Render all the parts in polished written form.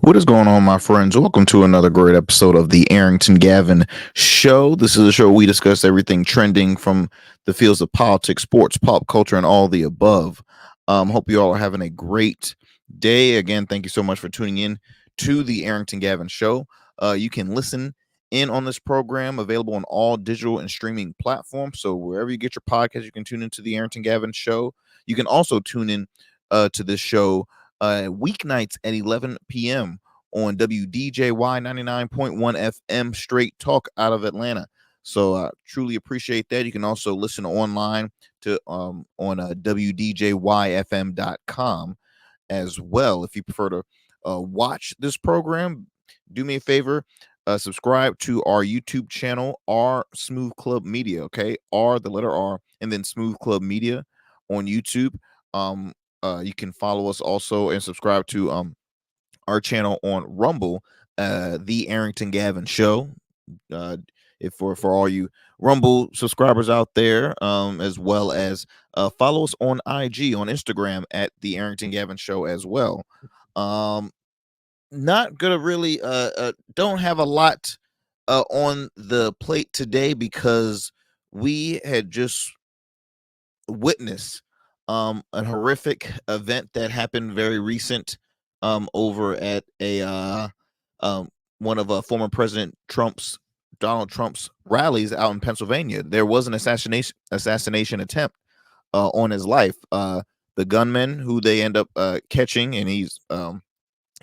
What is going on, my friends? Welcome to another great episode of the Arrington Gavin Show. This is a show where we discuss everything trending from the fields of politics, sports, pop culture, and all the above. Hope you all are having a great day. Again, thank you so much for tuning in to the Arrington Gavin Show. You can listen in on this program, available on all digital and streaming platforms. So wherever you get your podcast, you can tune into the Arrington Gavin Show. You can also tune in to this show weeknights at 11 p.m. on WDJY 99.1 FM Straight Talk out of Atlanta. So truly appreciate that. You can also listen online to on WDJYFM.com as well. If you prefer to watch this program, do me a favor. Subscribe to our YouTube channel, R Smooth Club Media. Okay, R, the letter R, and then Smooth Club Media on YouTube. You can follow us also and subscribe to our channel on Rumble, the Arrington Gavin Show. If for all you Rumble subscribers out there, as well as follow us on IG on Instagram at the Arrington Gavin Show as well. Not gonna really don't have a lot on the plate today because we had just witnessed a horrific event that happened very recent over at a one of former President Donald Trump's rallies out in Pennsylvania. There was an assassination attempt on his life. The gunman who they end up catching, and he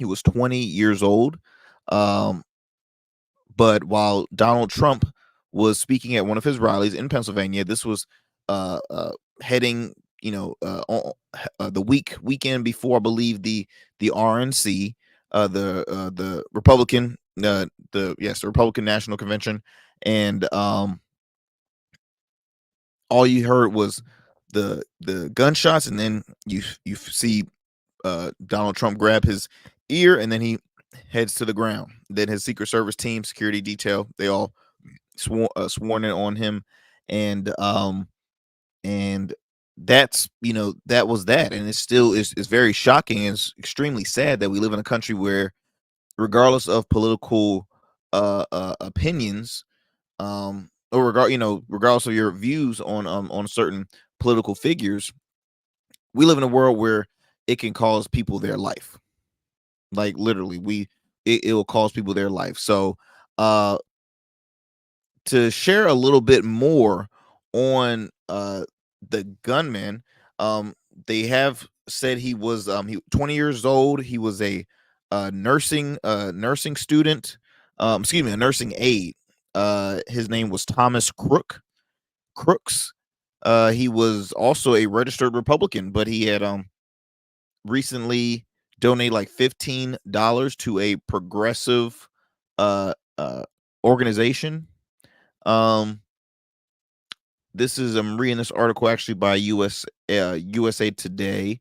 was 20 years old. But while Donald Trump was speaking at one of his rallies in Pennsylvania, this was heading, the weekend before, I believe, the RNC, the Republican, the Republican National Convention, and all you heard was the gunshots, and then you see Donald Trump grab his ear, and then he heads to the ground. Then his Secret Service team, security detail, they all sworn in on him, and that's that was that, and it still is very shocking. And it's extremely sad that we live in a country where, regardless of political opinions, or regardless of your views on certain political figures, we live in a world where it can cause people their life. Like literally, it will cause people their life. So to share a little bit more on the gunman, they have said he was 20 years old. He was a nursing student, a nursing aide. His name was Thomas Crooks. He was also a registered Republican, but he had recently donated like $15 to a progressive organization. This is I'm reading this article actually by USA Today.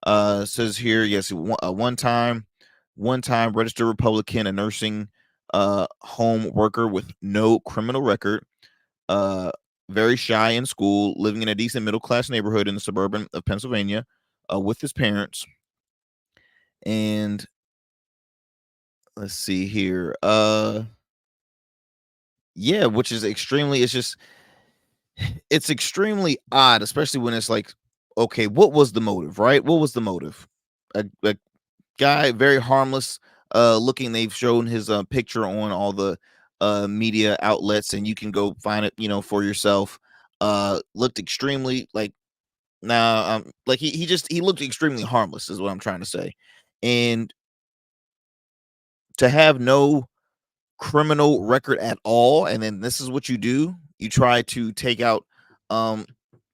Says here, yes, one time registered Republican, a nursing home worker with no criminal record, very shy in school, living in a decent middle class neighborhood in the suburban of Pennsylvania with his parents. And let's see here. Yeah, which is it's extremely odd, especially when it's like, okay, what was the motive, right? What was the motive? A guy, very harmless looking. They've shown his picture on all the media outlets, and you can go find it, for yourself. Looked extremely like he looked extremely harmless, is what I'm trying to say. And to have no criminal record at all, and then this is what you do: you try to take out one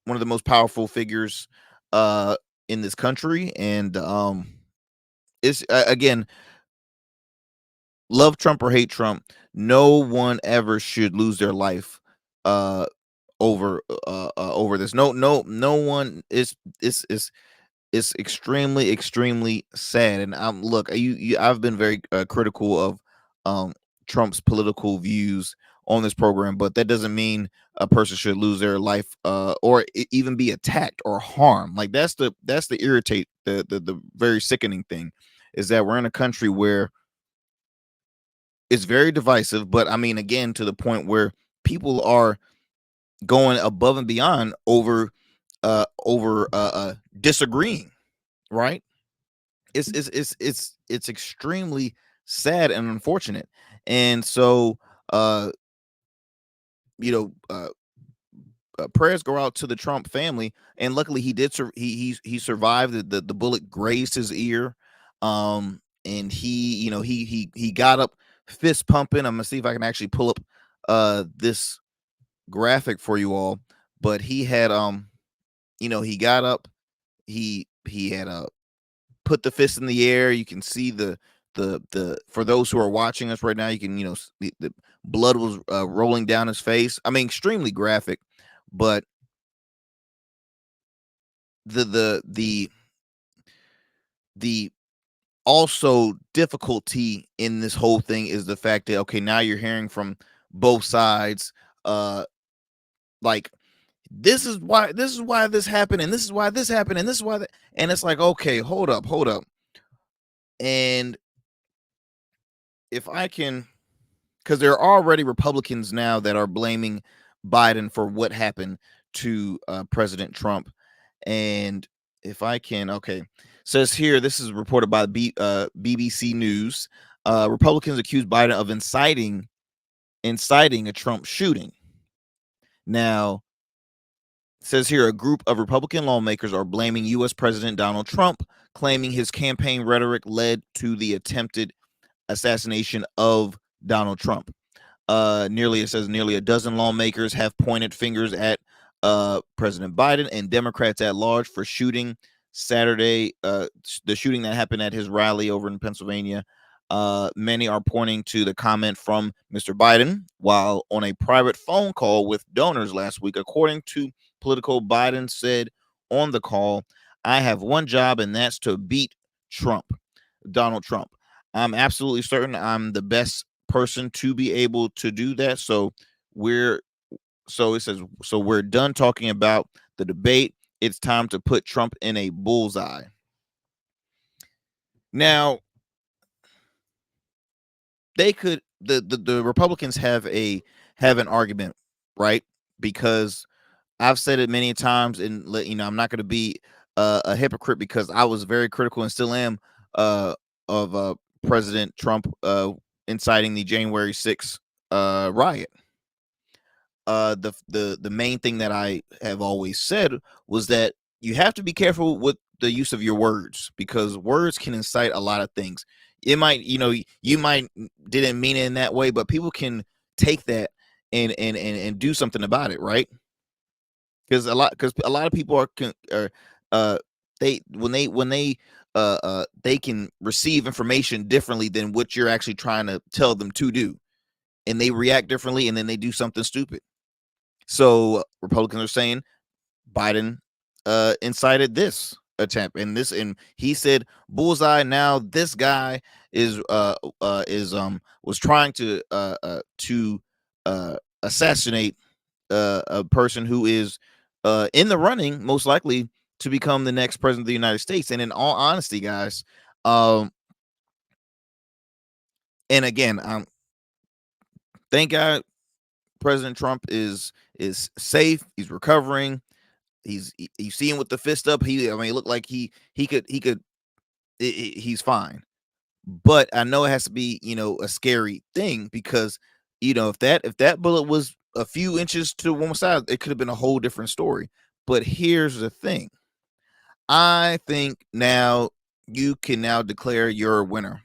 of the most powerful figures in this country. And it's again, love Trump or hate Trump, no one ever should lose their life over this. No one is it's extremely sad. And look, I've been very critical of Trump's political views on this program, but that doesn't mean a person should lose their life or even be attacked or harmed. Like that's the irritate the very sickening thing, is that we're in a country where It's very divisive, but I mean, again, to the point where people are going above and beyond over disagreeing, right? It's extremely sad and unfortunate. And so uh you know prayers go out to the Trump family, and luckily he did he survived. The bullet grazed his ear, and he got up, fist pumping. I'm gonna see if I can actually pull up this graphic for you all. But he had he got up, he had put the fist in the air. You can see the for those who are watching us right now, you can the blood was rolling down his face. I mean, extremely graphic. But the the also difficulty in this whole thing is the fact that, okay, now you're hearing from both sides, uh like, this is why this happened, and this is why this happened, and this is why that, and it's like, okay, hold up. And if I can, because there are already Republicans now that are blaming Biden for what happened to President Trump. And if I can, okay, says here, this is reported by BBC News. Republicans accuse Biden of inciting a Trump shooting. Now, says here, a group of Republican lawmakers are blaming U.S. President Donald Trump, claiming his campaign rhetoric led to the attempted assassination of Donald Trump. Nearly a dozen lawmakers have pointed fingers at President Biden and Democrats at large for shooting Saturday, the shooting that happened at his rally over in Pennsylvania. Many are pointing to the comment from Mr. Biden while on a private phone call with donors last week. According to Politico, Biden said on the call, "I have one job, and that's to beat Donald Trump. I'm absolutely certain I'm the best person to be able to do that." We're so it says, so we're done talking about the debate. It's time to put Trump in a bullseye. Now, they could the Republicans have an argument, right? Because I've said it many times, and I'm not going to be a hypocrite, because I was very critical and still am of President Trump inciting the January 6th riot. The main thing that I have always said was that you have to be careful with the use of your words, because words can incite a lot of things. It might, you might didn't mean it in that way, but people can take that and do something about it, right? Because a lot of people are they they can receive information differently than what you're actually trying to tell them to do, and they react differently, and then they do something stupid. So Republicans are saying Biden incited this attempt, and he said bullseye. Now this guy is was trying to assassinate a person who is in the running, most likely to become the next president of the United States. And in all honesty, guys, um, and again, thank God President Trump is safe. He's recovering. You see him with the fist up. I mean, it looked like he could. He's fine. But I know it has to be, a scary thing, because if that bullet was a few inches to one side, it could have been a whole different story. But here's the thing. I think now you can now declare you're a winner.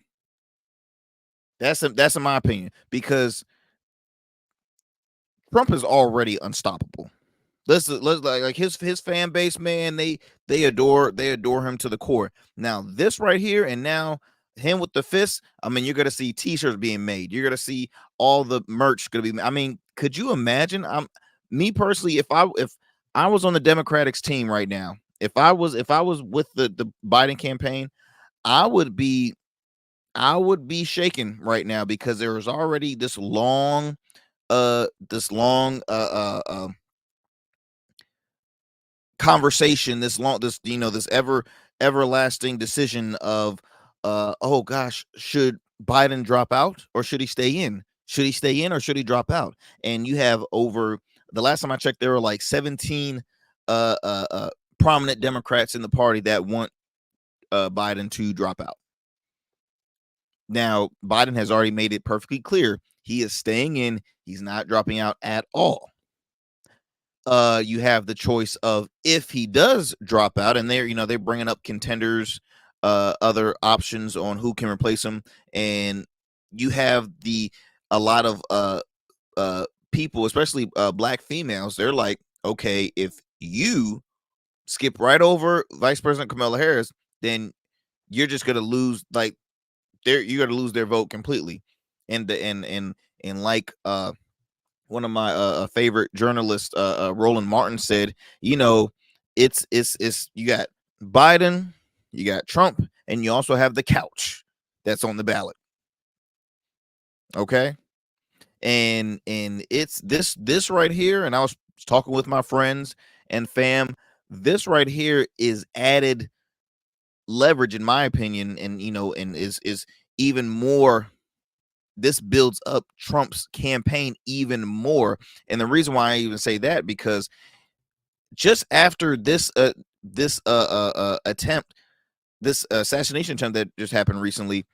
That's in my opinion, because Trump is already unstoppable. Let's like his fan base, man. They adore him to the core. Now this right here, and now him with the fist. I mean, you're gonna see T-shirts being made. You're gonna see all the merch gonna be. I mean, could you imagine? Me personally, if I was on the Democrats team right now, if I was with the Biden campaign, I would be I would be shaking right now, because there is already this long conversation, this everlasting decision of oh gosh, Biden drop out or should he stay in? Should he stay in or should he drop out? And you have over the last time I checked, there were like 17 prominent Democrats in the party that want Biden to drop out. Now, Biden has already made it perfectly clear he is staying in. He's not dropping out at all. You have the choice of if he does drop out, and they're bringing up contenders, other options on who can replace him, and you have a lot of people, especially black females. They're like, okay, if you skip right over Vice President Kamala Harris, then you're just gonna lose. Like, you're gonna lose their vote completely, and like one of my favorite journalists, Roland Martin, said, it's you got Biden, you got Trump, and you also have the couch that's on the ballot. Okay, and it's this right here, and I was talking with my friends and fam. This right here is added leverage, in my opinion, and is even more. This builds up Trump's campaign even more. And the reason why I even say that, because just after this attempt, this assassination attempt that just happened recently,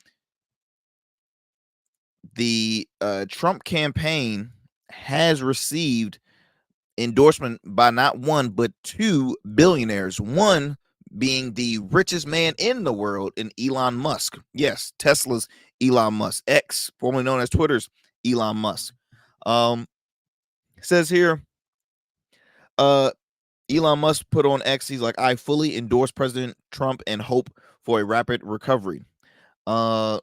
the Trump campaign has received endorsement by not one but two billionaires. One being the richest man in the world, in Elon Musk. Yes, Tesla's Elon Musk, X, formerly known as Twitter's Elon Musk. Says here, Elon Musk put on X, he's like, I fully endorse President Trump and hope for a rapid recovery. You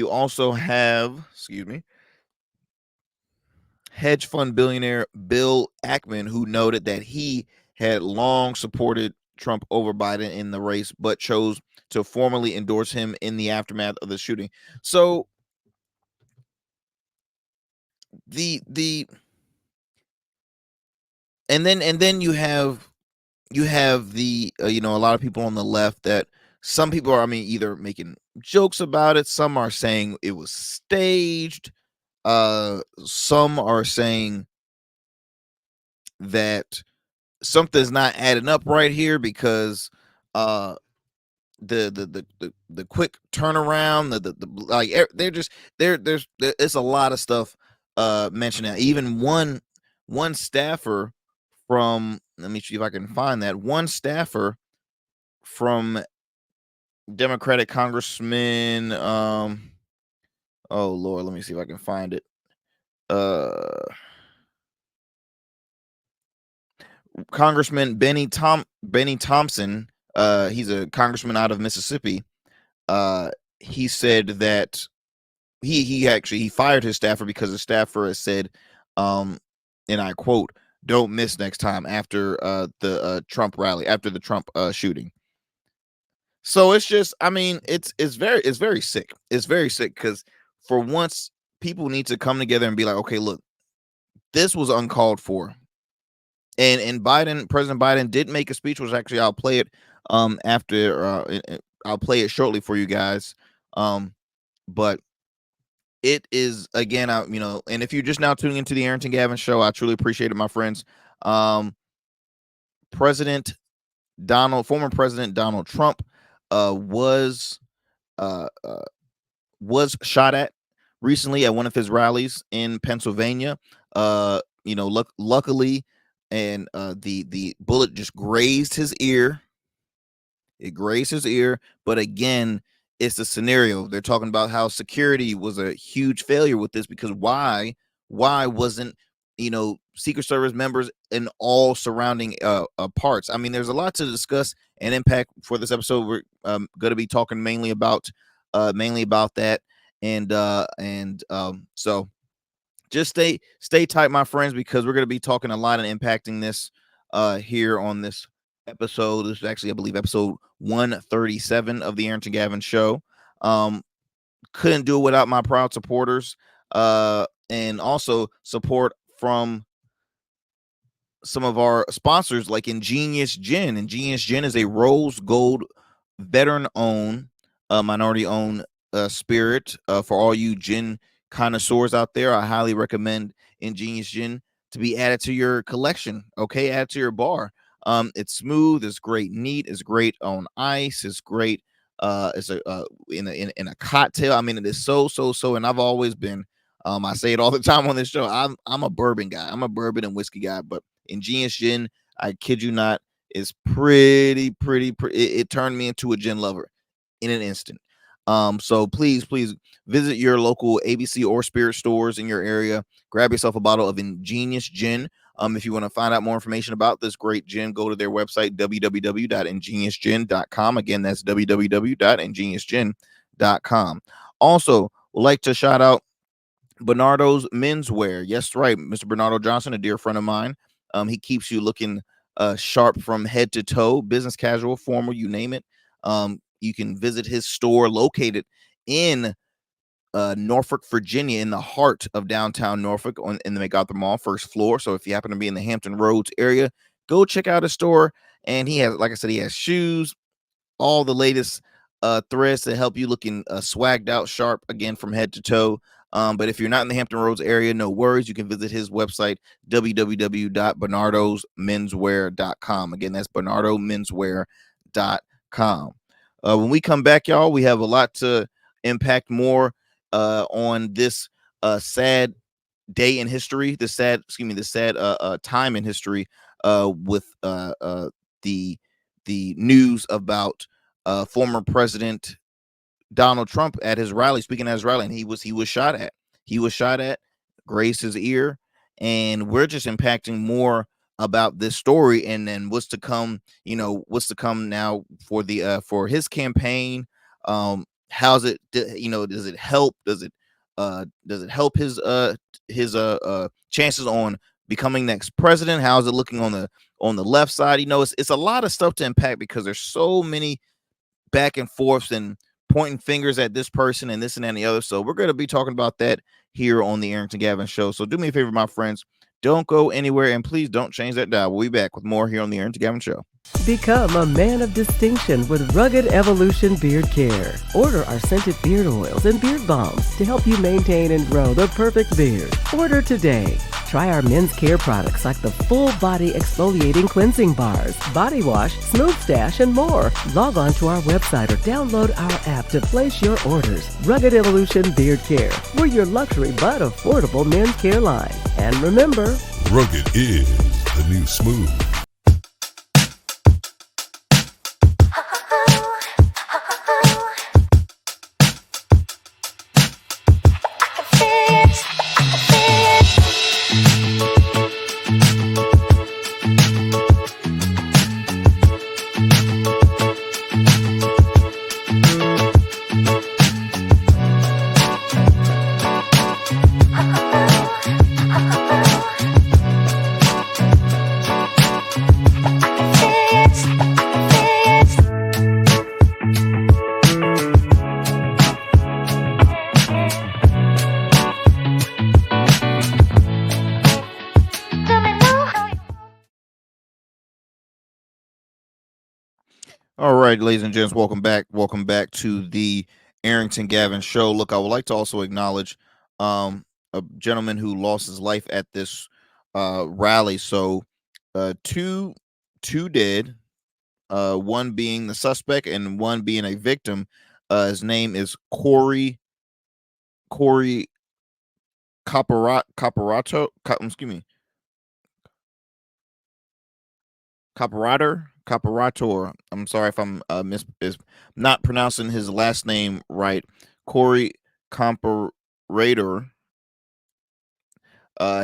also have, hedge fund billionaire Bill Ackman, who noted that he had long supported Trump over Biden in the race, but chose to formally endorse him in the aftermath of the shooting. So and then you have the a lot of people on the left that some people are, either making jokes about it, some are saying it was staged, some are saying that something's not adding up right here because the quick turnaround, the like, there's it's a lot of stuff mentioned now. Even one staffer from, let me see if I can find that, one staffer from Democratic Congressman, oh Lord, let me see if I can find it. Congressman Benny Thompson, he's a congressman out of Mississippi. He said that he fired his staffer because the staffer has said, and I quote, "Don't miss next time," after the Trump rally, after the Trump shooting. So it's just, it's very sick. It's very sick because for once, people need to come together and be like, okay, look, this was uncalled for. And President Biden did make a speech, which actually I'll play it after I'll play it shortly for you guys. But it is, again, and if you're just now tuning into the Arrington Gavin show, I truly appreciate it, my friends. Former President Donald Trump was shot at recently at one of his rallies in Pennsylvania. Luckily, and the bullet just grazed his ear. It grazed his ear, but again, it's the scenario. They're talking about how security was a huge failure with this, because why wasn't Secret Service members in all surrounding parts? There's a lot to discuss and impact for this episode. We're going to be talking mainly about that, and so just stay tight, my friends, because we're going to be talking a lot and impacting this here on this episode. This is actually, I believe, episode 137 of the Arrington Gavin show. Couldn't do it without my proud supporters, and also support from some of our sponsors, like Ingenious Gin. Ingenious Gin is a rose gold veteran owned, minority owned spirit. For all you gin connoisseurs out there, I highly recommend Ingenious Gin to be added to your collection. Okay, add to your bar. It's smooth, it's great neat, it's great on ice, it's great. It's a in a cocktail. I mean, it is so. And I've always been. I say it all the time on this show. I'm a bourbon guy. I'm a bourbon and whiskey guy. But Ingenious Gin, I kid you not, is pretty. It turned me into a gin lover in an instant. So please visit your local ABC or spirit stores in your area. Grab yourself a bottle of Ingenious Gin. If you want to find out more information about this great gin, go to their website, www.ingeniousgin.com. Again, that's www.ingeniousgin.com. Also, would like to shout out Bernardo's Menswear. Yes, right. Mr. Bernardo Johnson, a dear friend of mine. He keeps you looking sharp from head to toe, business casual, formal, you name it. You can visit his store located in Norfolk, Virginia, in the heart of downtown Norfolk in the MacArthur Mall, first floor. So if you happen to be in the Hampton Roads area, go check out his store. And he has, like I said, he has shoes, all the latest threads to help you looking swagged out, sharp again from head to toe. But if you're not in the Hampton Roads area, no worries. You can visit his website, www.bernardosmenswear.com. Again, that's bernardomenswear.com. When we come back, y'all, we have a lot to impact more on this sad day in history, the sad time in history with the news about former President Donald Trump at his rally, speaking at his rally, and he was shot at. He was shot at, grazed his ear, and we're just impacting more about this story and then what's to come. You know what's to come now for the for his campaign. How's it? Does it help? Does it help his chances on becoming next president? How's it looking on the left side? It's a lot of stuff to impact because there's so many back and forths and pointing fingers at this person and this and the other. So we're going to be talking about that here on the Arrington Gavin Show. So do me a favor, my friends. Don't go anywhere, and please don't change that dial. We'll be back with more here on the Arrington Gavin Show. Become a man of distinction with Rugged Evolution Beard Care. Order our scented beard oils and beard balms to help you maintain and grow the perfect beard. Order today. Try our men's care products like the full body exfoliating cleansing bars, body wash, smooth stash, and more. Log on to our website or download our app to place your orders. Rugged Evolution Beard Care. We're your luxury but affordable men's care line. And remember, rugged is the new smooth. All right, ladies and gents, welcome back. Welcome back to the Arrington Gavin Show. Look, I would like to also acknowledge a gentleman who lost his life at this rally. So, two dead, one being the suspect and one being a victim. His name is Corey Caparato. Excuse me, Caparator. I'm sorry if I'm is not pronouncing his last name right. Corey Comparator.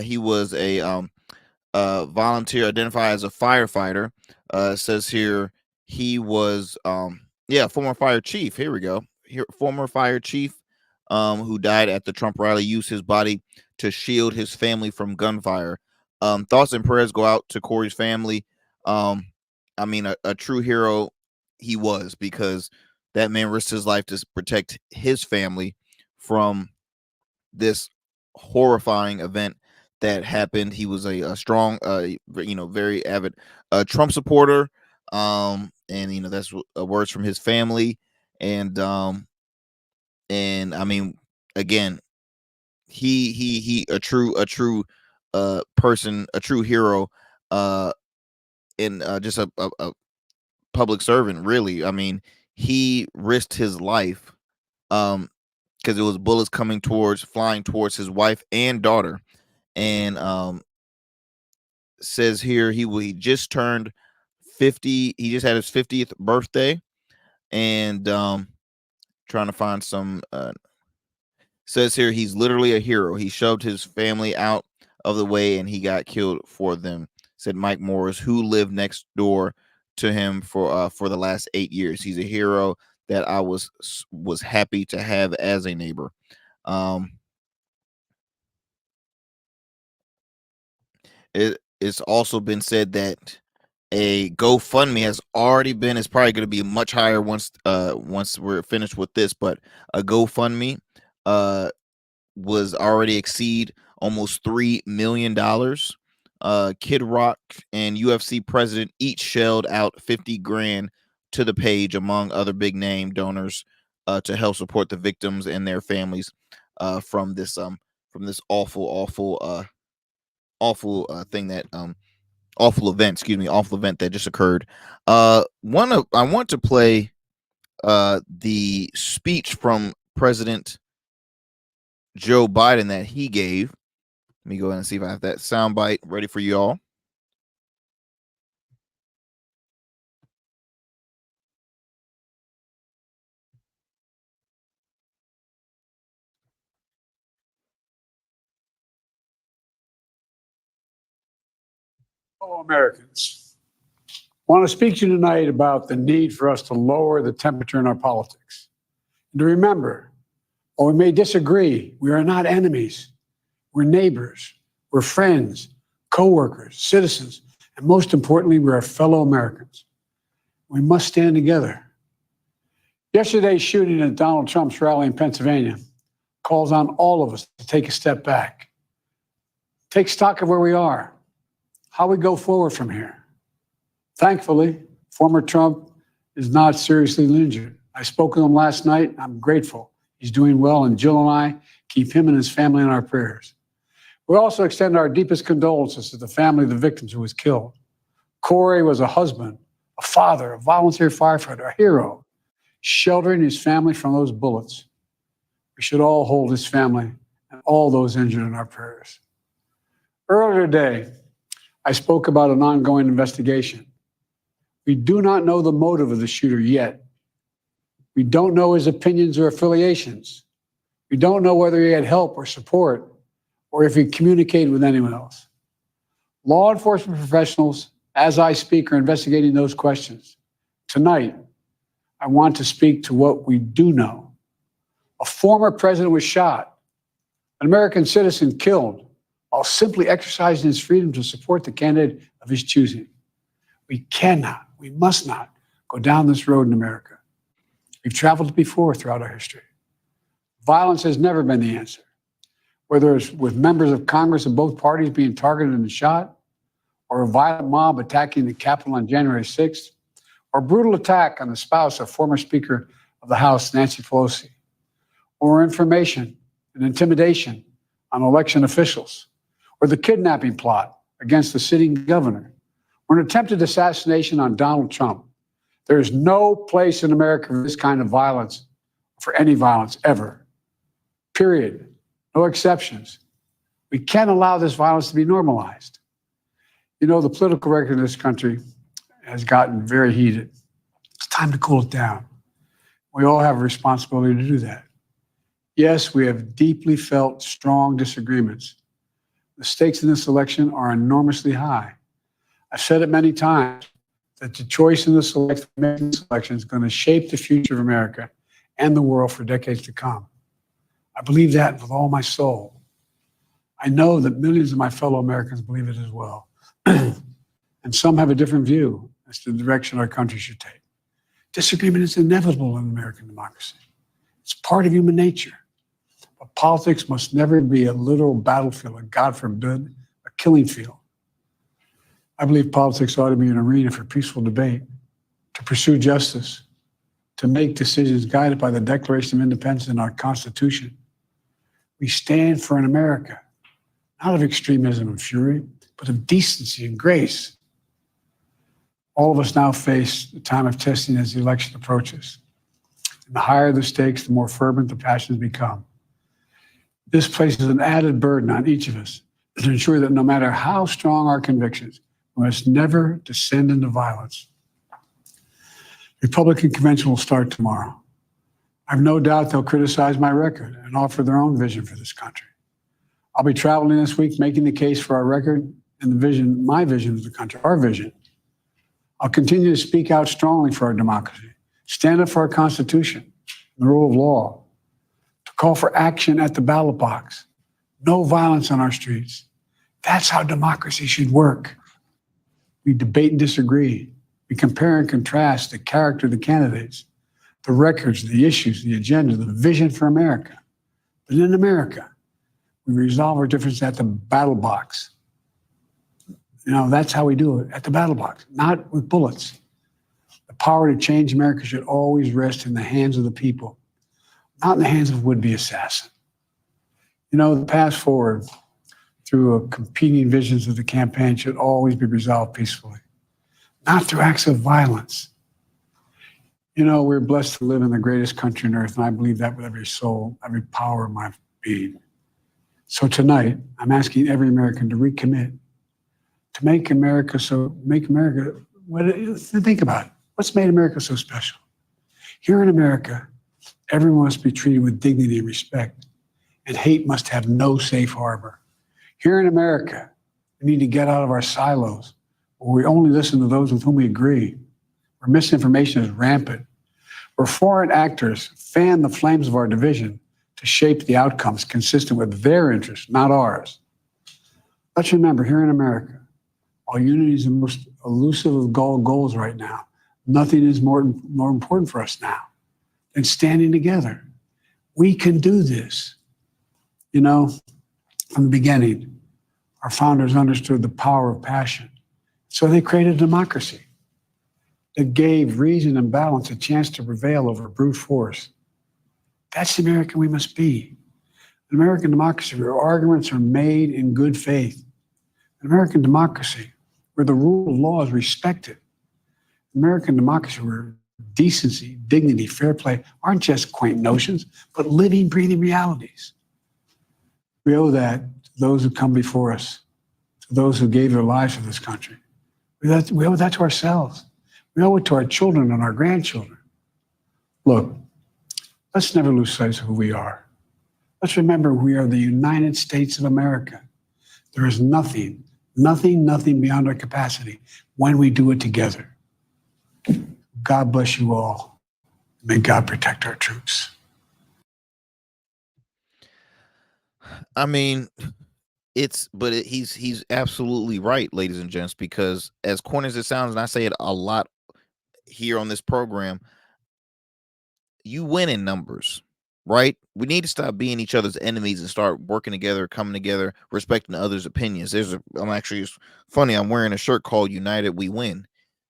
He was a volunteer, identified as a firefighter. It says here he was former fire chief. Here we go. Here, former fire chief who died at the Trump rally, used his body to shield his family from gunfire. Thoughts and prayers go out to Corey's family. I mean, a true hero he was, because that man risked his life to protect his family from this horrifying event that happened. He was a strong, very avid Trump supporter. And that's words from his family. And And I mean, again, he a true person, a true hero, uh, and just a public servant. Really, I mean, he risked his life, because it was bullets flying towards his wife and daughter, and says here he just turned 50. He just had his 50th birthday, and trying to find some. Says here he's literally a hero. He shoved his family out of the way and he got killed for them, said Mike Morris, who lived next door to him for the last 8 years. He's a hero that I was happy to have as a neighbor. Um, it's also been said that a GoFundMe has already been. It's probably going to be much higher once we're finished with this, but a GoFundMe was already exceed almost $3 million. Kid Rock and UFC president each shelled out 50 grand to the page, among other big name donors, to help support the victims and their families from this awful thing that awful event, awful event that just occurred. I want to play the speech from President Joe Biden that he gave. Let me go ahead and see if I have that soundbite ready for you all. Fellow Americans, I want to speak to you tonight about the need for us to lower the temperature in our politics. And to remember, while we may disagree, we are not enemies. We're neighbors, we're friends, co-workers, citizens, and most importantly, we're fellow Americans. We must stand together. Yesterday's shooting at Donald Trump's rally in Pennsylvania calls on all of us to take a step back, take stock of where we are, how we go forward from here. Thankfully, former Trump is not seriously injured. I spoke with him last night. I'm grateful. He's doing well, and Jill and I keep him and his family in our prayers. We also extend our deepest condolences to the family of the victims who was killed. Corey was a husband, a father, a volunteer firefighter, a hero, sheltering his family from those bullets. We should all hold his family and all those injured in our prayers. Earlier today, I spoke about an ongoing investigation. We do not know the motive of the shooter yet. We don't know his opinions or affiliations. We don't know whether he had help or support or if he communicated with anyone else. Law enforcement professionals, as I speak, are investigating those questions. Tonight, I want to speak to what we do know. A former president was shot, an American citizen killed, while simply exercising his freedom to support the candidate of his choosing. We must not go down this road in America. We've traveled before throughout our history. Violence has never been the answer. Whether it's with members of Congress of both parties being targeted and shot, or a violent mob attacking the Capitol on January 6th, or a brutal attack on the spouse of former Speaker of the House, Nancy Pelosi, or information and intimidation on election officials, or the kidnapping plot against the sitting governor, or an attempted assassination on Donald Trump. There is no place in America for this kind of violence, for any violence ever. Period. No exceptions. We can't allow this violence to be normalized. You know, the political record in this country has gotten very heated. It's time to cool it down. We all have a responsibility to do that. Yes, we have deeply felt strong disagreements. The stakes in this election are enormously high. I've said it many times that the choice in this election is going to shape the future of America and the world for decades to come. I believe that with all my soul. I know that millions of my fellow Americans believe it as well. And some have a different view as to the direction our country should take. Disagreement is inevitable in American democracy. It's part of human nature. But politics must never be a literal battlefield, and God forbid, a killing field. I believe politics ought to be an arena for peaceful debate, to pursue justice, to make decisions guided by the Declaration of Independence and our Constitution. We stand for an America, not of extremism and fury, but of decency and grace. All of us now face the time of testing as the election approaches. And the higher the stakes, the more fervent the passions become. This places an added burden on each of us to ensure that no matter how strong our convictions, we must never descend into violence. The Republican convention will start tomorrow. I have no doubt they'll criticize my record and offer their own vision for this country. I'll be traveling this week making the case for our record and the vision, my vision of the country, our vision. I'll continue to speak out strongly for our democracy, stand up for our Constitution, and the rule of law, to call for action at the ballot box, no violence on our streets. That's how democracy should work. We debate and disagree. We compare and contrast the character of the candidates, the records, the issues, the agenda, the vision for America. But in America, we resolve our differences at the battle box. You know, that's how we do it, at the battle box, not with bullets. The power to change America should always rest in the hands of the people, not in the hands of would-be assassins. You know, the path forward through competing visions of the campaign should always be resolved peacefully, not through acts of violence. You know, we're blessed to live in the greatest country on earth, and I believe that with every soul, every power of my being. So tonight, I'm asking every American to recommit, to think about it. What's made America so special? Here in America, everyone must be treated with dignity and respect, and hate must have no safe harbor. Here in America, we need to get out of our silos, where we only listen to those with whom we agree, where misinformation is rampant, where foreign actors fan the flames of our division to shape the outcomes consistent with their interests, not ours. Let's remember, here in America, while unity is the most elusive of goals right now, nothing is more important for us now than standing together. We can do this. You know, from the beginning, our founders understood the power of passion. So they created a democracy that gave reason and balance a chance to prevail over brute force. That's the American we must be. An American democracy where arguments are made in good faith. An American democracy where the rule of law is respected. An American democracy where decency, dignity, fair play aren't just quaint notions, but living, breathing realities. We owe that to those who come before us, to those who gave their lives for this country. We owe that to ourselves. We owe it to our children and our grandchildren. Look, let's never lose sight of who we are. Let's remember we are the United States of America. There is nothing beyond our capacity when we do it together. God bless you all. May God protect our troops. I mean, he's absolutely right, ladies and gents, because as corny as it sounds, and I say it a lot here on this program, you win in numbers, right? We need to stop being each other's enemies and start working together, coming together, respecting others' opinions. It's funny, I'm wearing a shirt called United We Win,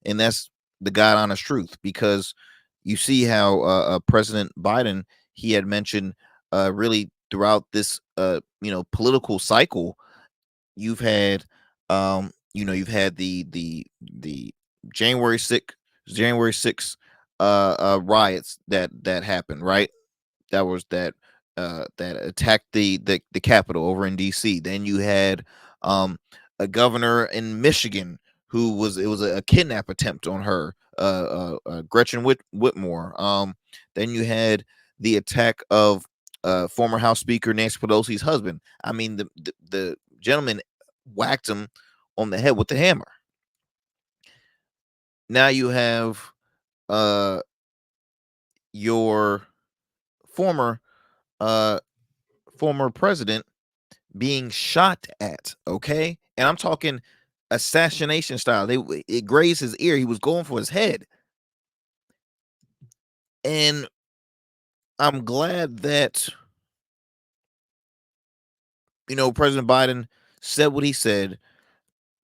and that's the God honest truth, because you see how President Biden, he had mentioned really throughout this political cycle, you've had you've had the January 6th riots that happened, right? That attacked the Capitol over in DC. Then you had a governor in Michigan who was a kidnap attempt on her, Gretchen Whitmore. Then you had the attack of former House Speaker Nancy Pelosi's husband. I mean, the gentleman whacked him on the head with the hammer. Now you have your former president being shot at, okay? And I'm talking assassination style. It grazed his ear. He was going for his head. And I'm glad that President Biden said what he said,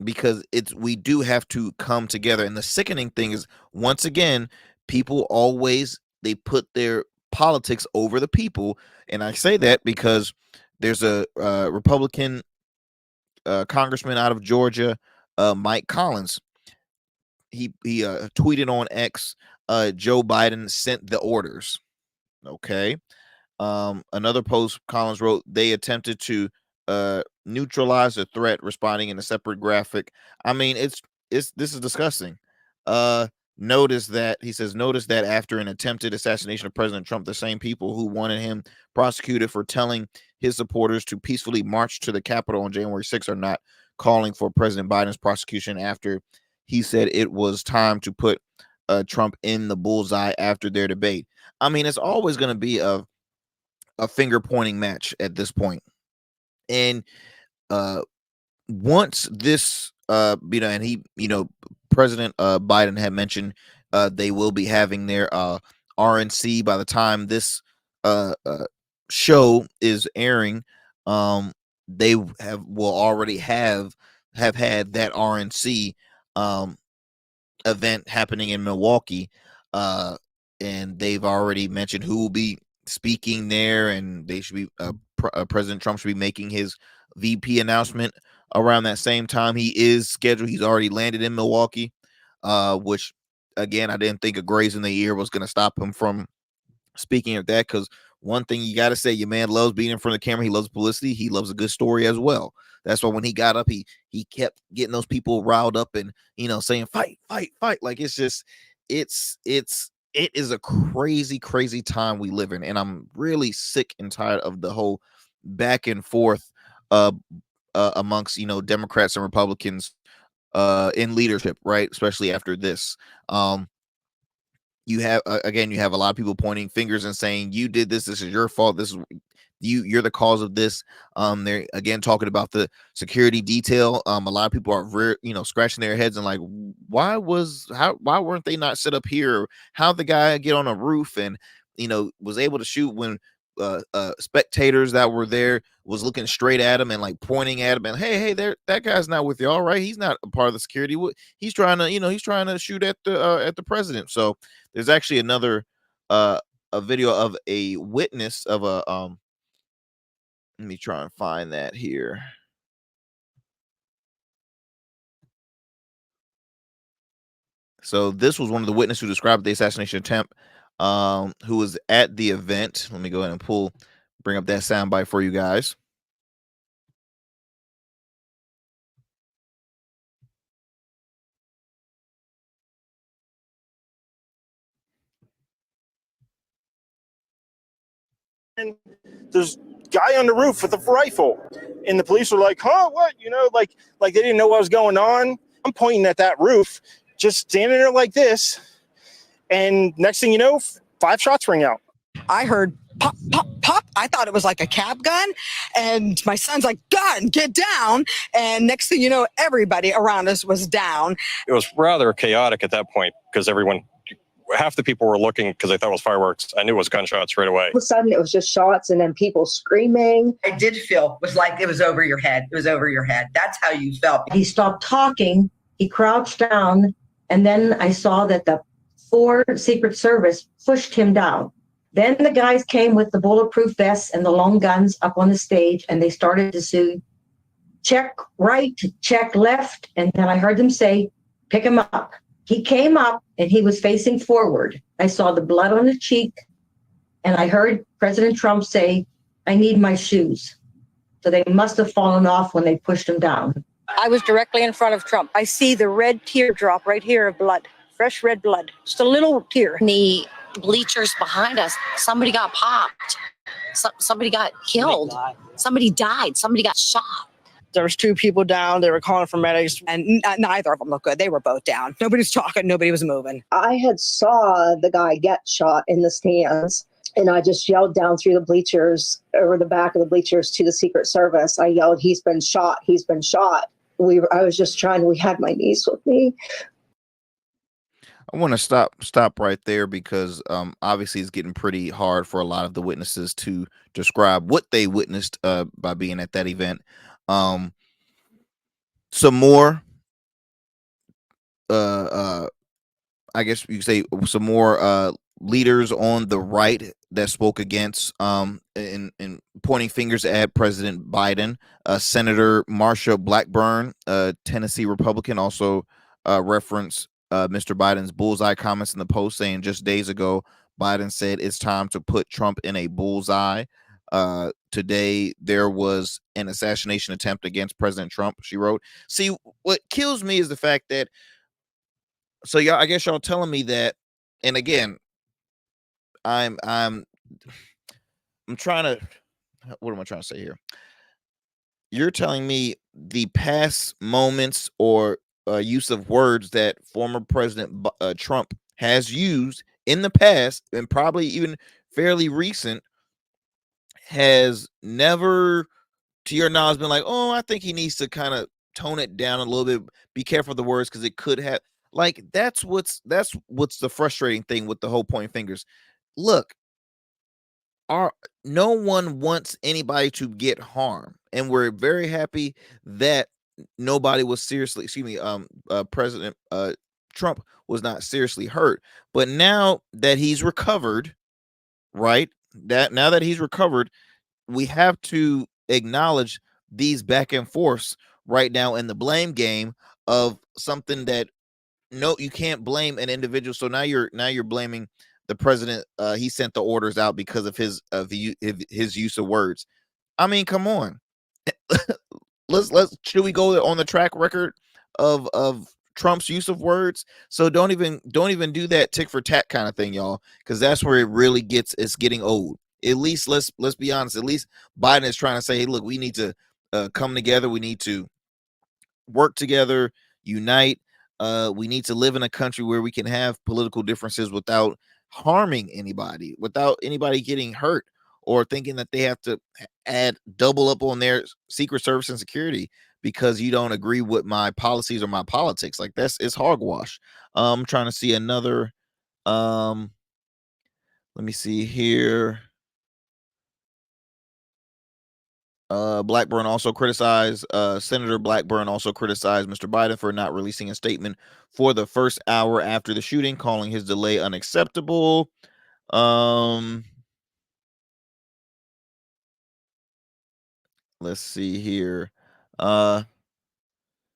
because we do have to come together. And the sickening thing is, once again, people always they put their politics over the people. And I say that because there's a Republican congressman out of Georgia, Mike Collins. He tweeted on X, Joe Biden sent the orders. Okay. Another post Collins wrote, they attempted to neutralize the threat, responding in a separate graphic. I mean, this is disgusting. Notice that he says, notice that after an attempted assassination of President Trump, the same people who wanted him prosecuted for telling his supporters to peacefully march to the Capitol on January 6th are not calling for President Biden's prosecution after he said it was time to put Trump in the bullseye after their debate. I mean, it's always going to be a finger pointing match at this point. And once this and he, President Biden had mentioned they will be having their RNC by the time this show is airing. They will already have had that RNC event happening in Milwaukee, and they've already mentioned who will be speaking there, and they should be President Trump should be making his VP announcement around that same time. He is scheduled. He's already landed in Milwaukee, which again, I didn't think a graze in the ear was going to stop him from speaking of that, because one thing you got to say, your man loves being in front of the camera. He loves publicity. He loves a good story as well. That's why when he got up, he kept getting those people riled up and saying fight, fight, fight. Like it is a crazy time we live in, and I'm really sick and tired of the whole back and forth amongst Democrats and Republicans in leadership, right? Especially after this. You have you have a lot of people pointing fingers and saying you did this is your fault, this is you're the cause of this. They're again talking about the security detail. A lot of people are scratching their heads and like, why weren't they not set up here? How'd the guy get on a roof and was able to shoot when spectators that were there was looking straight at him and like pointing at him and hey there, that guy's not with y'all, right? He's not a part of the security. He's trying to shoot at the president. So there's actually another a video of a witness of a let me try and find that here. So this was one of the witnesses who described the assassination attempt, who was at the event. Let me go ahead and bring up that soundbite for you guys. And there's guy on the roof with a rifle, and the police were like, huh, what, like they didn't know what was going on. I'm pointing at that roof, just standing there like this, and next thing you know, 5 shots ring out. I heard pop, pop, pop. I thought it was like a cap gun, and my son's like, gun, get down. And next thing you know, everybody around us was down. It was rather chaotic at that point because half the people were looking because they thought it was fireworks. I knew it was gunshots right away. All of a sudden, it was just shots and then people screaming. I did feel it was like it was over your head. It was over your head. That's how you felt. He stopped talking. He crouched down. And then I saw that the 4 Secret Service pushed him down. Then the guys came with the bulletproof vests and the long guns up on the stage, and they started to say, check right, check left. And then I heard them say, pick him up. He came up and he was facing forward. I saw the blood on his cheek, and I heard President Trump say, I need my shoes. So they must have fallen off when they pushed him down. I was directly in front of Trump. I see the red teardrop right here of blood, fresh red blood, just a little tear. The bleachers behind us, somebody got popped. Somebody got killed. Somebody died. Somebody got shot. There was 2 people down. They were calling for medics, and neither of them looked good. They were both down. Nobody was talking. Nobody was moving. I had saw the guy get shot in the stands, and I just yelled down through the bleachers, or the back of the bleachers, to the Secret Service. I yelled, he's been shot. He's been shot. I was just we had my niece with me. I want to stop right there because obviously it's getting pretty hard for a lot of the witnesses to describe what they witnessed by being at that event. Some more I guess you could say some more leaders on the right that spoke against in pointing fingers at President Biden. Senator Marsha Blackburn, Tennessee Republican, also referenced Mr. Biden's bullseye comments in the Post, saying just days ago Biden said it's time to put Trump in a bullseye. Today there was an assassination attempt against President Trump, she wrote. See, what kills me is the fact that, so y'all, I guess y'all telling me that, and again, I'm trying to, what am I trying to say here? You're telling me the past moments or use of words that former President Trump has used in the past, and probably even fairly recent, has never, to your knowledge, been like, oh, I think he needs to kind of tone it down a little bit, be careful of the words, because it could have, like, that's what's the frustrating thing with the whole pointing fingers. Look, no one wants anybody to get harmed, and we're very happy that nobody was seriously, President Trump was not seriously hurt. But now that he's recovered, right, now that he's recovered, we have to acknowledge these back and forths right now in the blame game of something that, no, you can't blame an individual. So now you're blaming the president. He sent the orders out because of his use of words. I mean, come on. let's should we go on the track record of Trump's use of words? So don't even do that tick for tat kind of thing, y'all, because that's where it really it's getting old. At least let's be honest. At least Biden is trying to say, hey, look, we need to come together. We need to work together, unite. We need to live in a country where we can have political differences without harming anybody, without anybody getting hurt or thinking that they have to double up on their Secret Service and security because you don't agree with my policies or my politics. Like, it's hogwash. I'm trying to see another. Let me see here. Blackburn also criticized, Senator Blackburn also criticized Mr. Biden for not releasing a statement for the first hour after the shooting, calling his delay unacceptable. Let's see here.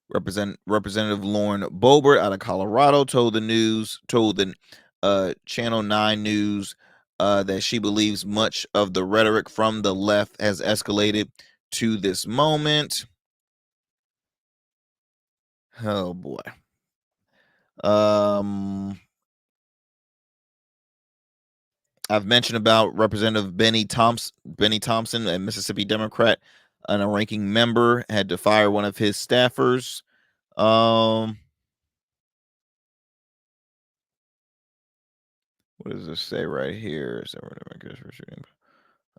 Representative Lauren Boebert out of Colorado told the Channel 9 News that she believes much of the rhetoric from the left has escalated to this moment. Oh boy. I've mentioned about Representative Benny Thompson, a Mississippi Democrat, and a ranking member, had to fire one of his staffers. What does this say right here?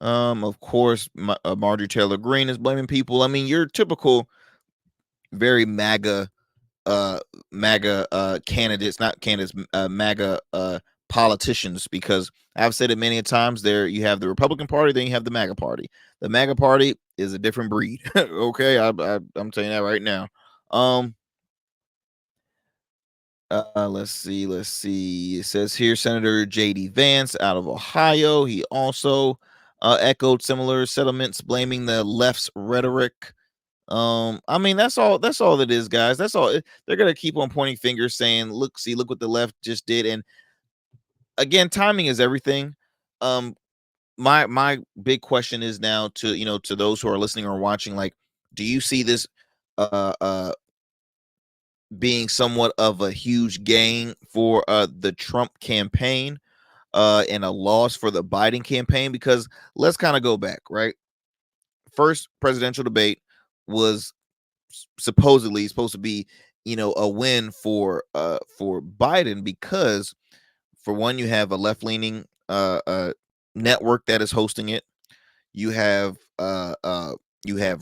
Of course, Marjorie Taylor Greene is blaming people. I mean, your typical, very MAGA candidates, not candidates, MAGA politicians, because I've said it many a times. There you have the Republican Party, then you have the MAGA Party. The MAGA Party is a different breed. Okay, I'm telling you that right now. Let's see. It says here Senator J.D. Vance out of Ohio. He also echoed similar sentiments, blaming the left's rhetoric. I mean, that's all it is, guys. That's all. They're gonna keep on pointing fingers, saying, look what the left just did. And again, timing is everything. My big question is now to those who are listening or watching, like, do you see this being somewhat of a huge gain for the Trump campaign and a loss for the Biden campaign? Because let's kind of go back, right? First presidential debate was supposedly supposed to be, a win for Biden, because for one, you have a left-leaning network that is hosting it. You have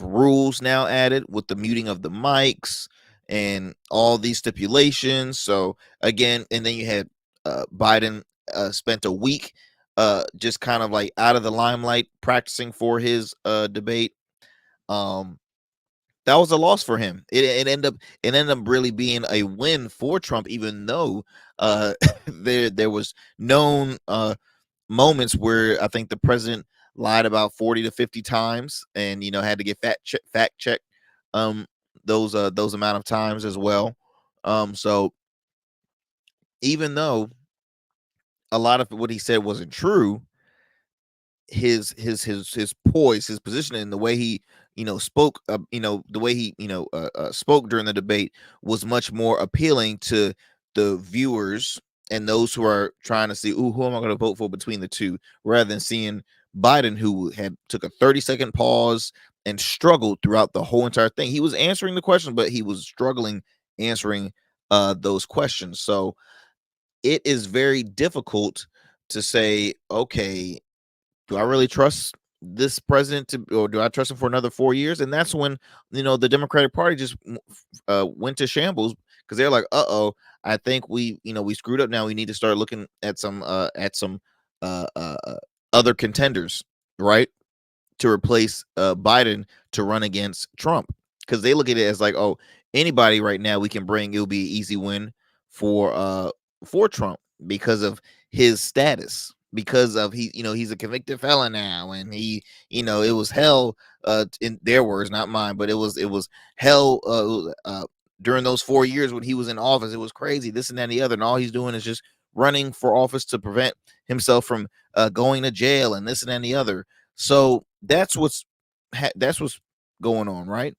rules now added with the muting of the mics and all these stipulations. So again, and then you had Biden spent a week just kind of like out of the limelight practicing for his debate. that was a loss for him. It ended up really being a win for Trump, even though there was known moments where I think the president lied about 40 to 50 times, and had to get fact checked those amount of times as well. So even though a lot of what he said wasn't true, his poise, his position, and the way he spoke, the way he spoke during the debate was much more appealing to the viewers and those who are trying to see, ooh, who am I going to vote for between the two, rather than seeing Biden, who had took a 30-second pause and struggled throughout the whole entire thing. He was answering the question, but he was struggling answering those questions. So it is very difficult to say, okay, do I really trust this president or do I trust him for another 4 years? And that's when the Democratic Party just went to shambles, because they're like, I think we screwed up. Now we need to start looking at some uh, uh, uh, other contenders, right, to replace Biden to run against Trump, because they look at it as like, oh, anybody right now we can bring, it'll be an easy win for Trump because of his status, because of he's a convicted felon now, and it was hell, in their words, not mine, but it was hell during those 4 years when he was in office. It was crazy, this and that and the other, and all he's doing is just running for office to prevent himself from going to jail and this and that and the other. So that's what's going on, right?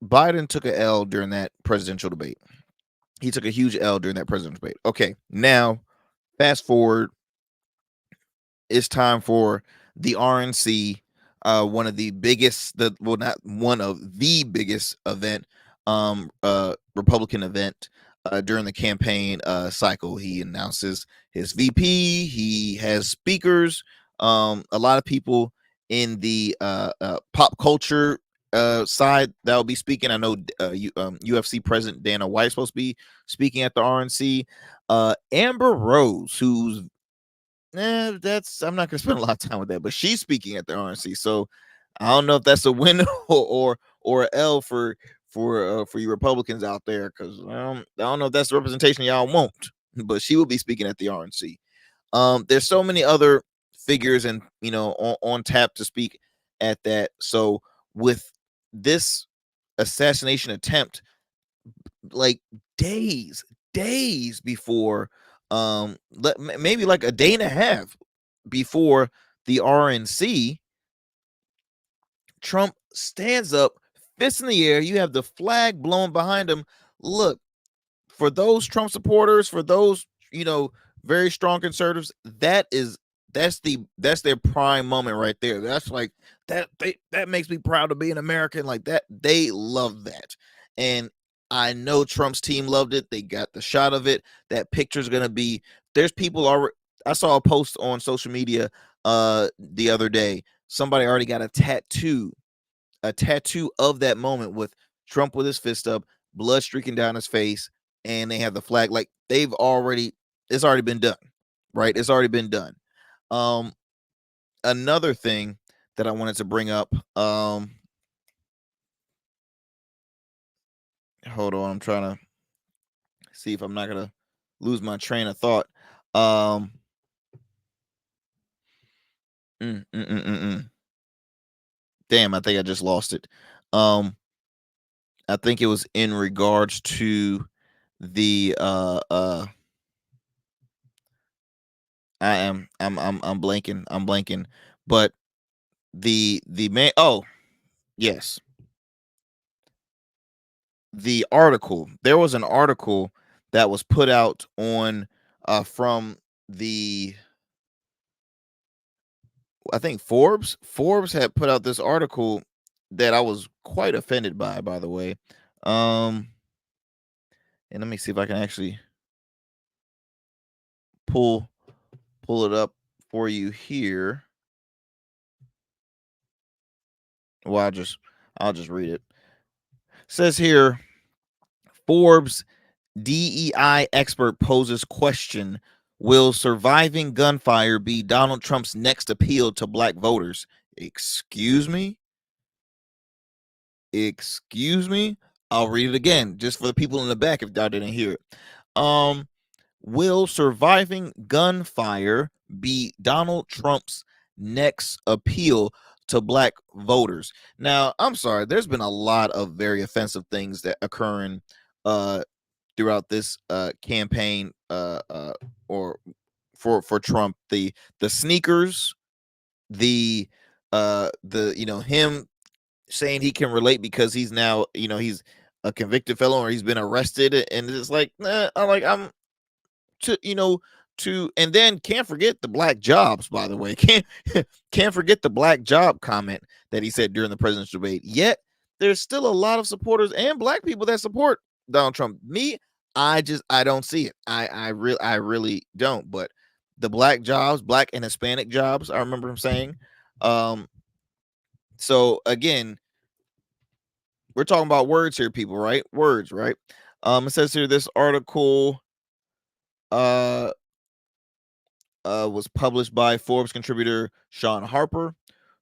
Biden took an L during that presidential debate. He took a huge L during that presidential debate. Okay, now fast forward, it's time for the RNC, one of the biggest, not one of the biggest Republican event during the campaign cycle. He announces his VP. He has speakers. A lot of people in the pop culture side that will be speaking. I know UFC President Dana White is supposed to be speaking at the RNC. Amber Rose, who's I'm not gonna spend a lot of time with that, but she's speaking at the RNC. So I don't know if that's a win or an L for you Republicans out there, because I don't know if that's the representation y'all want, but she will be speaking at the RNC. There's so many other figures and on tap to speak at that. So with this assassination attempt, like days before, maybe like a day and a half before the RNC, Trump stands up, fists in the air. You have the flag blowing behind him. Look, for those Trump supporters, for those very strong conservatives, that's their prime moment right there. That's like that makes me proud to be an American. Like that, they love that. And I know Trump's team loved it. They got the shot of it. That picture's gonna be, there's people already. I saw a post on social media the other day. Somebody already got a tattoo of that moment with Trump with his fist up, blood streaking down his face, and they have the flag. Like it's already been done, right? It's already been done. Another thing that I wanted to bring up, hold on, I'm trying to see if I'm not gonna lose my train of thought. Damn, I think I just lost it. I think it was in regards to the I'm blanking, but the man, oh yes, the article, there was an article that was put out on from the, I think Forbes had put out this article that I was quite offended by the way. And let me see if I can actually pull it up for you here. Well, I'll just read it. It says here, Forbes DEI expert poses question: will surviving gunfire be Donald Trump's next appeal to black voters? Excuse me? Excuse me. I'll read it again just for the people in the back if y'all didn't hear it. Will surviving gunfire be Donald Trump's next appeal to black voters? Now, I'm sorry, there's been a lot of very offensive things that occurring throughout this campaign or for Trump. The sneakers, the him saying he can relate because he's now he's a convicted felon or he's been arrested, and it's like I'm to and then can't forget the black jobs, by the way. Can't forget the black job comment that he said during the presidential debate. Yet there's still a lot of supporters and black people that support Donald Trump. Me, I don't see it. I really don't. But the black jobs, black and Hispanic jobs, I remember him saying. So again, we're talking about words here, people, right? Words, right? It says here this article was published by Forbes contributor Sean Harper,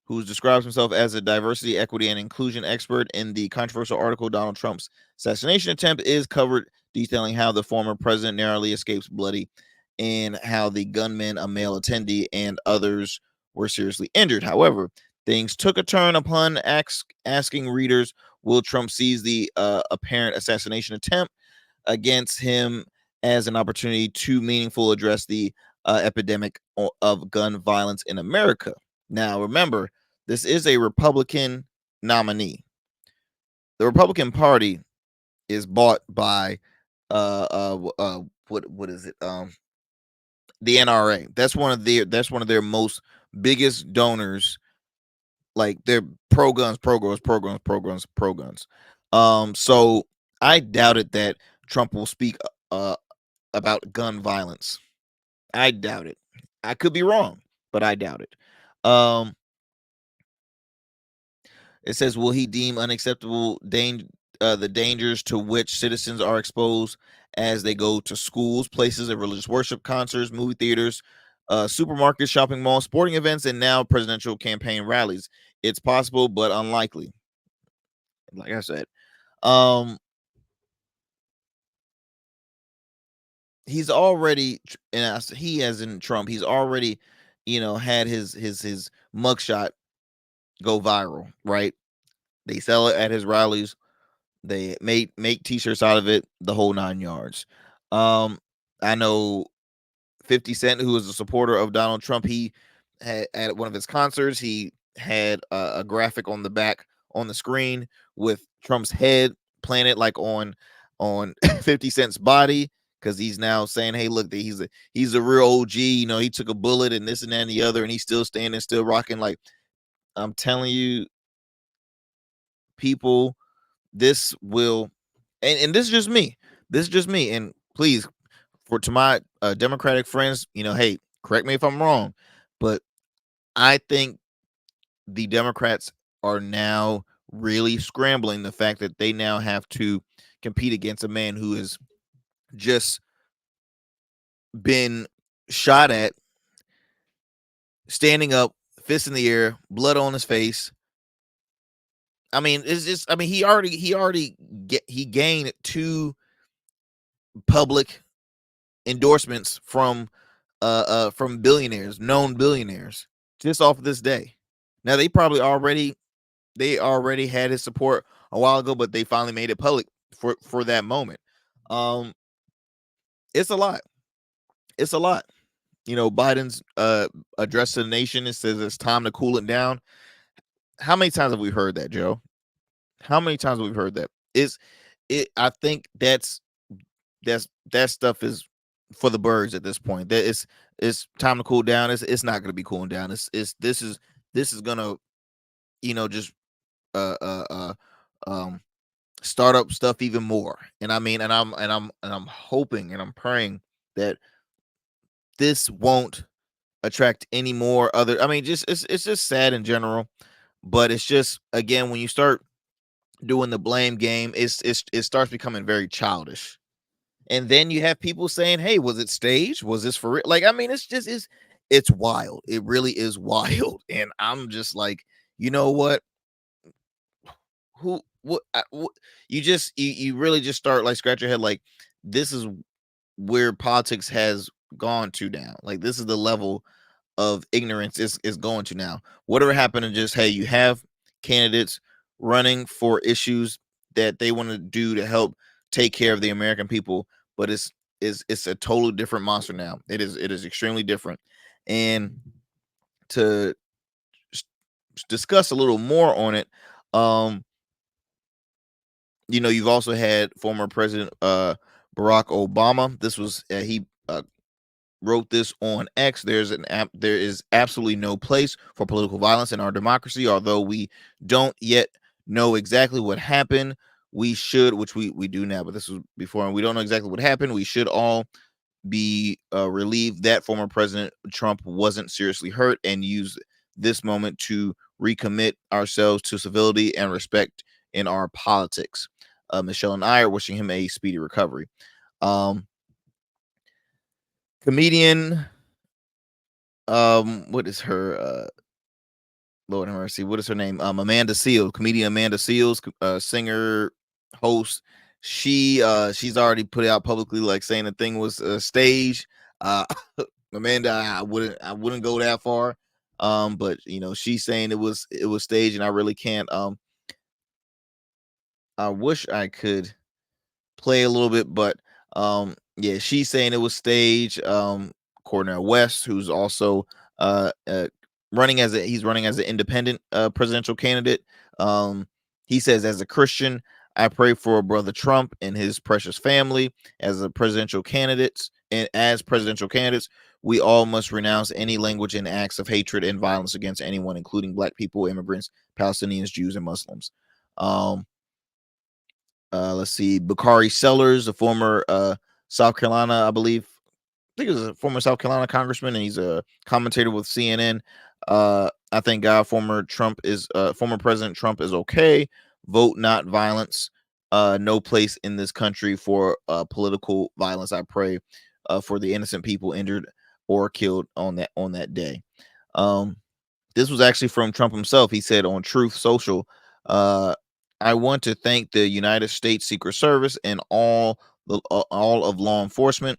who describes himself as a diversity, equity, and inclusion expert. In the controversial article, Donald Trump's assassination attempt is covered, detailing how the former president narrowly escapes bloody and how the gunman, a male attendee, and others were seriously injured. However, things took a turn upon asking readers, will Trump seize the apparent assassination attempt against him as an opportunity to meaningfully address the epidemic of gun violence in America? Now, remember, this is a Republican nominee. The Republican Party is bought by what is it? The NRA. That's one of their most biggest donors. Like, they're pro guns. So I doubted that Trump will speak about gun violence. I doubt it. I could be wrong, but I doubt it. It says, will he deem unacceptable the dangers to which citizens are exposed as they go to schools, places of religious worship, concerts, movie theaters, supermarkets, shopping malls, sporting events, and now presidential campaign rallies? It's possible, but unlikely. Like I said, he's already, and he as in Trump, he's already, had his mugshot go viral, right? They sell it at his rallies. They make t-shirts out of it, the whole 9 yards. I know 50 Cent, who is a supporter of Donald Trump, he had at one of his concerts, he had a graphic on the back on the screen with Trump's head planted like on 50 Cent's body, because he's now saying, hey, look, he's a real OG. He took a bullet and this and that and the other, and he's still standing, still rocking. Like, I'm telling you, people, this will, and this is just me. And please, to my Democratic friends, hey, correct me if I'm wrong, but I think the Democrats are now really scrambling the fact that they now have to compete against a man who has just been shot at, standing up, fist in the air, blood on his face. I mean, it's just, he gained 2 public endorsements from billionaires, known billionaires, just off of this day. Now, they already had his support a while ago, but they finally made it public for that moment. It's a lot. Biden's address to the nation, it says it's time to cool it down. How many times have we heard that, Joe? How many times have we heard that? I think that stuff is for the birds at this point. That it's time to cool down. It's not going to be cooling down. This is gonna just start up stuff even more. And I mean, and I'm hoping and I'm praying that this won't attract any more other. I mean, it's just sad in general, but it's just, again, when you start doing the blame game, it starts becoming very childish. And then you have people saying, hey, was it staged? Was this for real? Like, I mean, it's wild. It really is wild. And I'm just like, you know what? what you really just start like scratch your head like this is where politics has gone to now. Like this is the level of ignorance is going to now. Whatever happened to just, hey, you have candidates running for issues that they want to do to help take care of the American people, but it's a totally different monster now. It is extremely different. And to discuss a little more on it, you've also had former President Barack Obama. This was he wrote this on X. There is absolutely no place for political violence in our democracy. Although we don't yet know exactly what happened, we should, which we do now, but this was before, and we don't know exactly what happened. We should all be relieved that former President Trump wasn't seriously hurt and use this moment to recommit ourselves to civility and respect in our politics. Michelle and I are wishing him a speedy recovery. Comedian, what is her Lord have mercy, what is her name? Amanda Seales, comedian Amanda Seales, singer, host. She's already put out publicly like saying the thing was staged. Amanda, I wouldn't go that far. But she's saying it was staged, and I really can't. I wish I could play a little bit, but yeah, she's saying it was staged. Cornel West, who's also running as an independent presidential candidate. He says, as a Christian, I pray for brother Trump and his precious family. As presidential candidates, we all must renounce any language and acts of hatred and violence against anyone, including Black people, immigrants, Palestinians, Jews, and Muslims. Let's see, Bakari Sellers, the former South Carolina, I think it was a former South Carolina congressman, and he's a commentator with CNN. I thank God former President Trump is okay. Vote not violence. No place in this country for political violence. I pray for the innocent people injured or killed on that day. This was actually from Trump himself. He said on Truth Social, I want to thank the United States Secret Service and all of law enforcement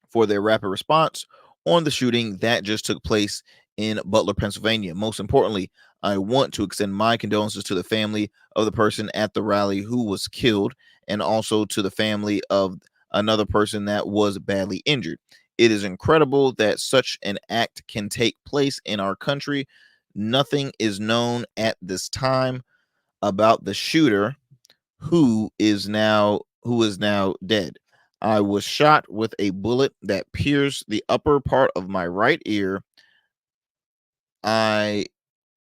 for their rapid response on the shooting that just took place in Butler, Pennsylvania. Most importantly, I want to extend my condolences to the family of the person at the rally who was killed, and also to the family of another person that was badly injured. It is incredible that such an act can take place in our country. Nothing is known at this time about the shooter, who is now dead. I was shot with a bullet that pierced the upper part of my right ear. I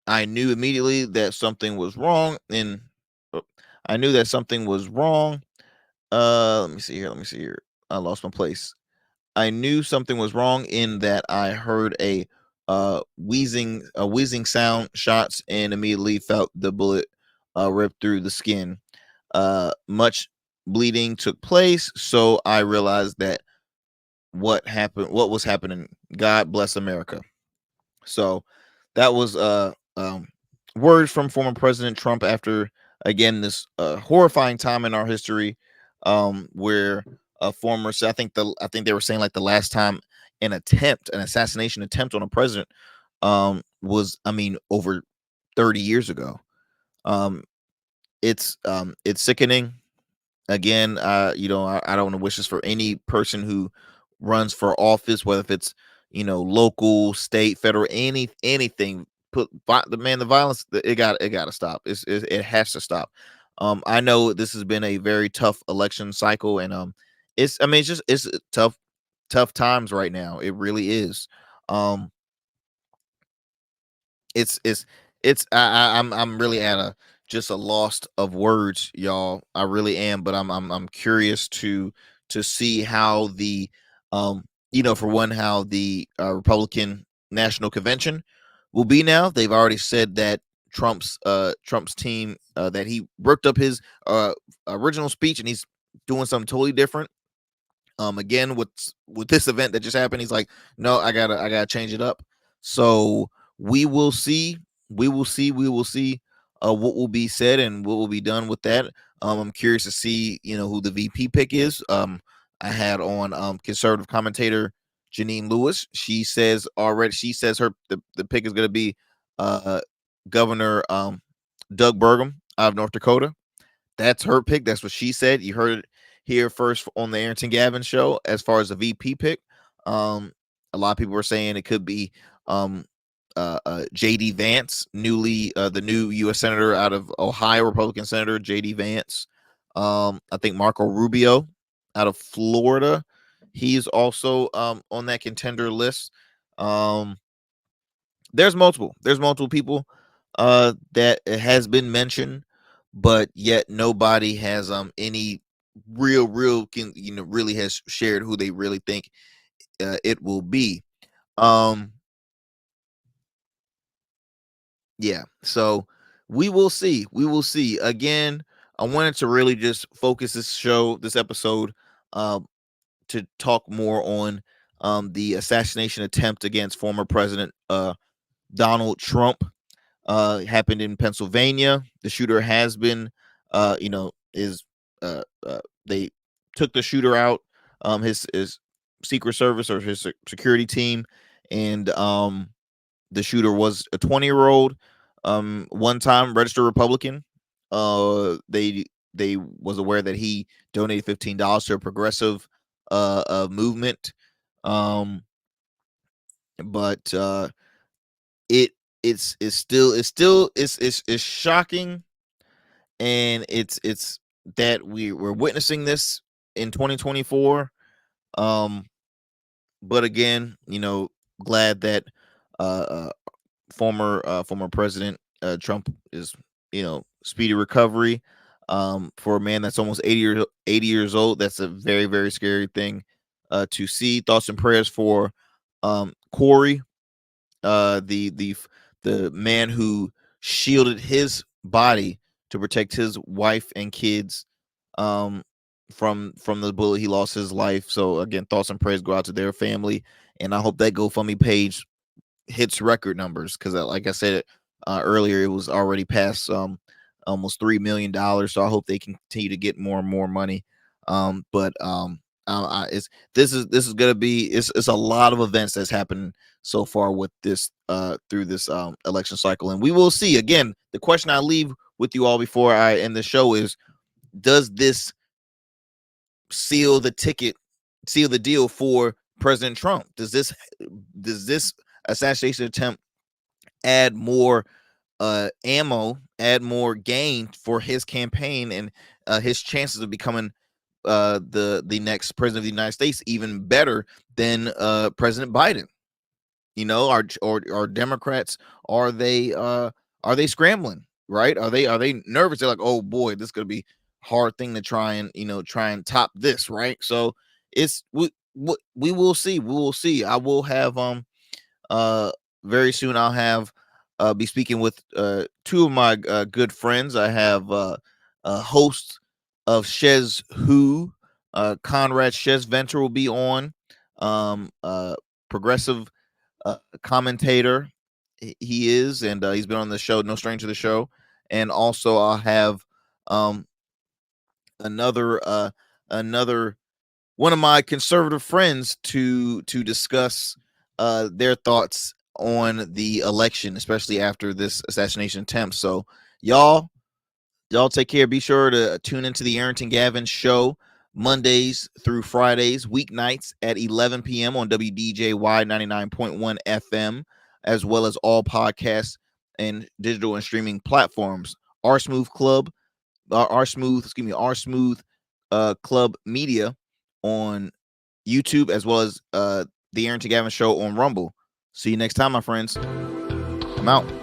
knew immediately that something was wrong, and I knew that something was wrong. Let me see here. I lost my place. I knew something was wrong in that I heard a wheezing sound, shots, and immediately felt the bullet rip through the skin. Much bleeding took place, so I realized that what was happening. God bless America. So that was words from former President Trump after, again, this horrifying time in our history, where a former, so I think they were saying like the last time an assassination attempt on a president was, over 30 years ago. It's sickening. Again, I don't want to wish this for any person who runs for office, whether if it's local, state, federal, anything. The violence, it got to stop. It has to stop. I know this has been a very tough election cycle, and it's tough times right now. It really is. I'm really at a lost of words, y'all. I really am, but I'm curious to see how the for one, how the Republican National Convention will be now. They've already said that Trump's team, that he ripped up his original speech and he's doing something totally different. Again, with this event that just happened, he's like, no, I gotta change it up. So we will see. what will be said and what will be done with that. I'm curious to see, who the VP pick is. I had on conservative commentator Janine Lewis. She says the pick is going to be Governor Doug Burgum out of North Dakota. That's her pick. That's what she said. You heard it here first on the Arrington Gavin show. As far as the VP pick, a lot of people were saying it could be J.D. Vance, the new U.S. Senator out of Ohio, Republican Senator J.D. Vance. I think Marco Rubio out of Florida. He's also on that contender list. There's multiple people that has been mentioned, but yet nobody has any really has shared who they really think it will be. Yeah, so we will see. Again, I wanted to really just focus this episode to talk more on the assassination attempt against former President Donald Trump. Happened in Pennsylvania. The shooter has been they took the shooter out, his Secret Service or his security team, and the shooter was a 20-year-old, one-time registered Republican. They was aware that he donated $15 to a progressive movement, but it's shocking, and it's that we're witnessing this in 2024. But again, glad that former President Trump is speedy recovery. For a man that's almost 80 years old, that's a very, very scary thing to see. Thoughts and prayers for Corey, the man who shielded his body to protect his wife and kids from the bullet. He lost his life. So again, thoughts and prayers go out to their family, and I hope that GoFundMe page hits record numbers, because like I said earlier, it was already past almost $3 million. So I hope they continue to get more and more money. This is gonna be it's a lot of events that's happened so far with this through this election cycle, and we will see. Again, the question I leave with you all before I end the show is, does this seal the deal for President Trump? Does this assassination attempt add more ammo, add more gain for his campaign and his chances of becoming the next president of the United States even better than President Biden? Are Democrats, are they scrambling, right? Are they nervous? They're like, oh boy, this is gonna be hard thing to try and top this, right? So we will see. I will have very soon I'll have be speaking with two of my good friends. I have a host of Shez Who, Conrad Shez Venture will be on, progressive commentator he is, and he's been on the show, no stranger to the show. And also I'll have another one of my conservative friends to discuss their thoughts on the election, especially after this assassination attempt. So y'all take care. Be sure to tune into the Arrington Gavin show Mondays through Fridays, weeknights at 11 p.m. on WDJY 99.1 FM, as well as all podcasts and digital and streaming platforms. R Smooth Club Club Media on YouTube, as well as the Arrington Gavin show on Rumble. See you next time, my friends. I'm out.